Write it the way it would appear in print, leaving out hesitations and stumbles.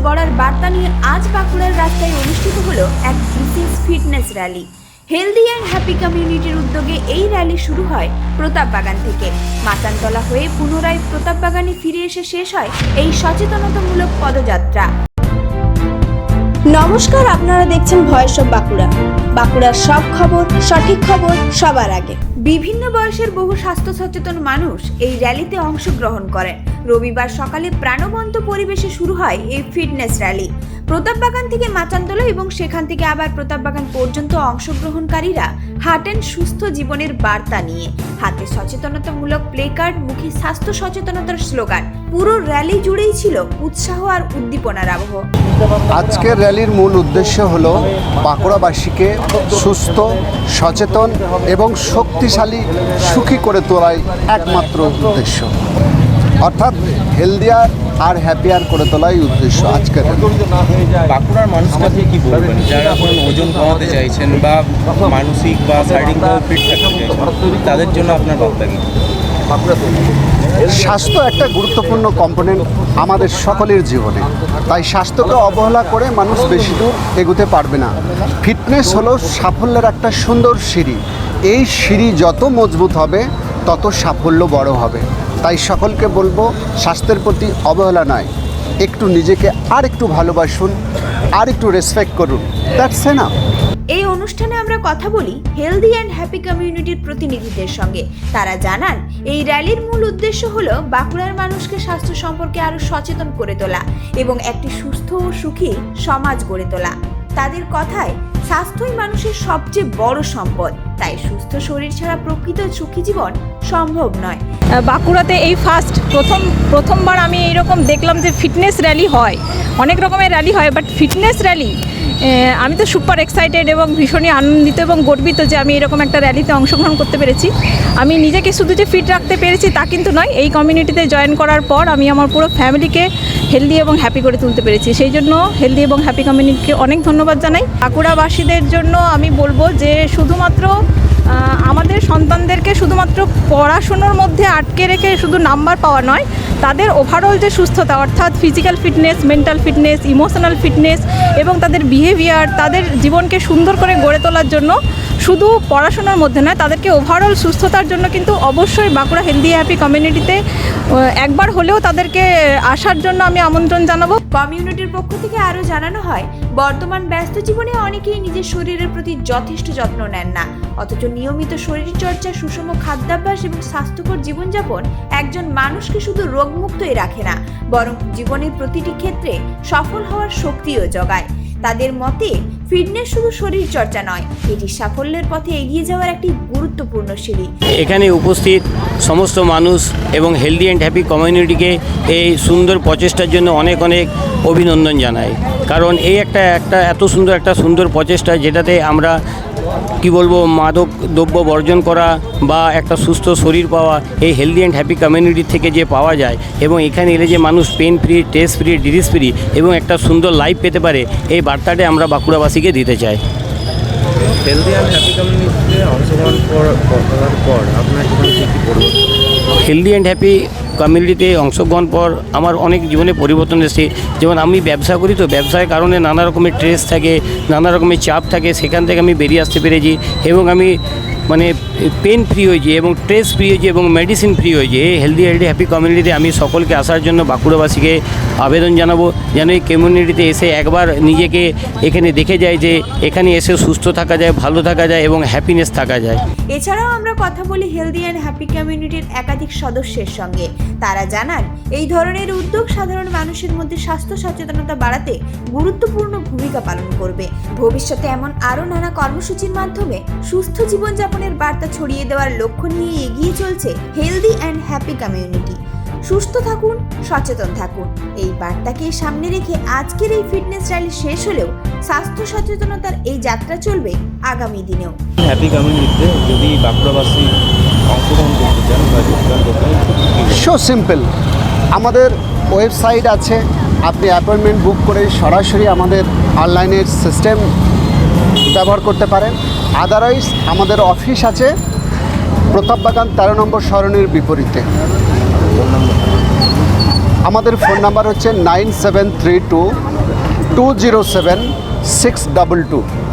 গড়ার বার্তা নিয়ে আজ বাঁকুড়ার রাস্তায় অনুষ্ঠিত হলো এক বিশেষ fitness rally. Healthy and happy কমিউনিটির উদ্যোগে এই র্যালি শুরু হয় প্রতাপবাগান থেকে। মাচানতলা হয়ে পুনরায় প্রতাপবাগানে ফিরে এসে শেষ হয় এই সচেতনতামূলক পদযাত্রা। নমস্কার, আপনারা দেখছেন ভয়েস অফ বাঁকুড়া। বাঁকুড়ার সব খবর, সঠিক খবর সবার আগে। বিভিন্ন বয়সের বহু স্বাস্থ্য সচেতন মানুষ এই র্যালিতে অংশগ্রহণ করেন। রবিবার সকালে প্রাণবন্ত পরিবেশে শুরু হয় এই ফিটনেস র্যালি। প্রতাপবাগান থেকে মাচানতলা এবং সেখান থেকে আবার প্রতাপবাগান পর্যন্ত অংশগ্রহণকারীরা হাঁটেন সুস্থ জীবনের বার্তা নিয়ে। হাতে সচেতনতামূলক প্লেকার্ড, মুখে স্বাস্থ্য সচেতনতার স্লোগান। পুরো র্যালি জুড়েই ছিল উৎসাহ আর উদ্দীপনার আবহ। আজকের র্যালির মূল উদ্দেশ্য হলো বাঁকুড়াবাসীকে সুস্থ, সচেতন এবং শক্তিশালী, সুখী করে তোলাই একমাত্র উদ্দেশ্য, অর্থাৎ হেলদিয়ার আর হ্যাপিয়ার করে তোলাই উদ্দেশ্য আজকের। বাঁকুড়ার মানুষের কাছে কি বলবেন যারা এখন ওজন কমাতে চাইছেন বা মানসিক বা শারীরিকভাবে ফিট থাকতে চাইছেন, তাদের জন্য আপনার বার্তা কি? স্বাস্থ্য একটা গুরুত্বপূর্ণ কম্পোনেন্ট আমাদের সকলের জীবনে, তাই স্বাস্থ্যকে অবহেলা করে মানুষ বেশি দূর এগোতে পারবে না। ফিটনেস হলো সাফল্যের একটা সুন্দর সিঁড়ি। এই সিঁড়ি যত মজবুত হবে তত সাফল্য বড় হবে। তাই সকলকে বলবো, স্বাস্থ্যের প্রতি অবহেলা নয়, একটু নিজেকে আর একটু ভালোবাসুন, আর একটু রেসপেক্ট করুন। That's enough. এই অনুষ্ঠানে আমরা কথা বলি হেলদি অ্যান্ড হ্যাপি কমিউনিটির প্রতিনিধিদের সঙ্গে। তারা জানান, এই র্যালির মূল উদ্দেশ্য হলো বাঁকুড়ার মানুষকে স্বাস্থ্য সম্পর্কে আরো সচেতন করে তোলা এবং একটি সুস্থ ও সুখী সমাজ গড়ে তোলা। তাদের কথায়, স্বাস্থ্যই মানুষের সবচেয়ে বড় সম্পদ, তাই সুস্থ শরীর ছাড়া প্রকৃত সুখী জীবন সম্ভব নয়। বাঁকুড়াতে এই প্রথমবার আমি এইরকম দেখলাম যে ফিটনেস র্যালি হয়। অনেক রকমের র্যালি হয়, বাট ফিটনেস র্যালি আমি তো সুপার এক্সাইটেড এবং ভীষণই আনন্দিত এবং গর্বিত যে আমি এরকম একটা র্যালিতে অংশগ্রহণ করতে পেরেছি। আমি নিজেকে শুধু যে ফিট রাখতে পেরেছি তা কিন্তু নয়, এই কমিউনিটিতে জয়েন করার পর আমি আমার পুরো ফ্যামিলিকে হেলদি এবং হ্যাপি করে তুলতে পেরেছি। সেই জন্য হেলদি এবং হ্যাপি কমিউনিটিকে অনেক ধন্যবাদ জানাই। বাঁকুড়াবাসীদের জন্য আমি বলবো যে শুধুমাত্র আমাদের সন্তানদেরকে শুধুমাত্র পড়াশুনোর মধ্যে আটকে রেখে শুধু নাম্বার পাওয়া নয়, তাদের ওভারঅল যে সুস্থতা, অর্থাৎ physical fitness, mental fitness, emotional fitness এবং তাদের বিহেভিয়ার, তাদের জীবনকে সুন্দর করে গড়ে তোলার জন্য শুধু পড়াশোনার মধ্যে নয়, তাদেরকে ওভারঅল সুস্থতার জন্য কিন্তু অবশ্যই বাঁকুড়া হেলদি হ্যাপি কমিউনিটিতে একবার হলেও তাদেরকে আসার জন্য আমি আমন্ত্রণ জানাবো। কমিউনিটির পক্ষ থেকে আরও জানানো হয়, বর্তমান ব্যস্ত জীবনে অনেকেই নিজের শরীরের প্রতি যথেষ্ট যত্ন নেন না, অথচ নিয়মিত শরীরচর্চা, সুষম খাদ্যাভ্যাস এবং স্বাস্থ্যকর জীবনযাপন একজন মানুষকে শুধু রোগমুক্তই রাখে না, বরং জীবনের প্রতিটি ক্ষেত্রে সফল হওয়ার শক্তিও জোগায়। তাদের মতে, ফিটনেস শুধু শরীর চর্চা নয়, এটি সাফল্যের পথে এগিয়ে যাওয়ার একটি গুরুত্বপূর্ণ সিঁড়ি। এখানে উপস্থিত সমস্ত মানুষ এবং হেলদি অ্যান্ড হ্যাপি কমিউনিটিকে এই সুন্দর প্রচেষ্টার জন্য অনেক অনেক অভিনন্দন জানাই। কারণ এই একটা এত সুন্দর প্রচেষ্টা, যেটাতে আমরা কি বলবো, মাদক দ্রব্য বর্জন করা বা একটা সুস্থ শরীর পাওয়া এই হেলদি অ্যান্ড হ্যাপি কমিউনিটি থেকে যে পাওয়া যায়, এবং এখানে এলে যে মানুষ pain free, stress free, disease free এবং একটা সুন্দর লাইফ পেতে পারে, এই বার্তাটা আমরা বাঁকুড়াবাসীকে দিতে চাই। হেলদি অ্যান্ড হ্যাপি কমিউনিটিতে অংশগ্রহণ করার পর আপনার জীবনে কী পরিবর্তন? হেলদি অ্যান্ড হ্যাপি কমিউনিটিতে অংশগ্রহণ পর আমার অনেক জীবনে পরিবর্তন এসেছে। যেমন আমি ব্যবসা করি, তো ব্যবসার কারণে নানা রকমের স্ট্রেস থাকে, নানা রকমের চাপ থাকে, সেখান থেকে আমি বেরিয়ে আসতে পেরেছি এবং আমি পেন ফ্রি হয়েছি এবং স্ট্রেস ফ্রি হয়েছি এবং মেডিসিন ফ্রি হয়েছি। এই হেলদি হ্যাপি কমিউনিটিতে আমি সকলকে আসার জন্য বাঁকুড়াবাসীকে আবেদন জানাবো, যেন এই কমিউনিটিতে এসে একবার নিজেকে এখানে দেখে যায় যে এখানে এসে সুস্থ থাকা যায়, ভালো থাকা যায় এবং হ্যাপিনেস থাকা যায়। এছাড়াও আমরা কথা বলি হেলদি অ্যান্ড হ্যাপি কমিউনিটির একাধিক সদস্যের সঙ্গে। তারা জানান, এই ধরনের উদ্যোগ সাধারণ মানুষের মধ্যে স্বাস্থ্য সচেতনতা বাড়াতে গুরুত্বপূর্ণ ভূমিকা পালন করবে। ভবিষ্যতে এমন আরও নানা কর্মসূচির মাধ্যমে সুস্থ জীবনযাপনের বার্তা ছড়িয়ে দেওয়ার লক্ষ্য নিয়ে এগিয়ে চলছে হেলদি অ্যান্ড হ্যাপি কমিউনিটি। সুস্থ থাকুন, সচেতন থাকুন, এই বার্তাকে সামনে রেখে আজকের এই ফিটনেস র্যালি শেষ হলেও স্বাস্থ্য সচেতনতার এই যাত্রা চলবে আগামী দিনেও। হ্যাপি কমিউনিটিতে যদি বাঁকুড়াবাসী অংশগ্রহণ করতে চান বা যোগদান করতে চান, সো সিম্পল। আমাদের ওয়েবসাইট আছে, আপনি অ্যাপয়েন্টমেন্ট বুক করে সরাসরি আমাদের অনলাইনের সিস্টেম ব্যবহার করতে পারেন। আদারওয়াইজ আমাদের অফিস আছে প্রতাপবাগান 13 নম্বর সরণির বিপরীতে। আমাদের ফোন নাম্বার হচ্ছে 9732 207 622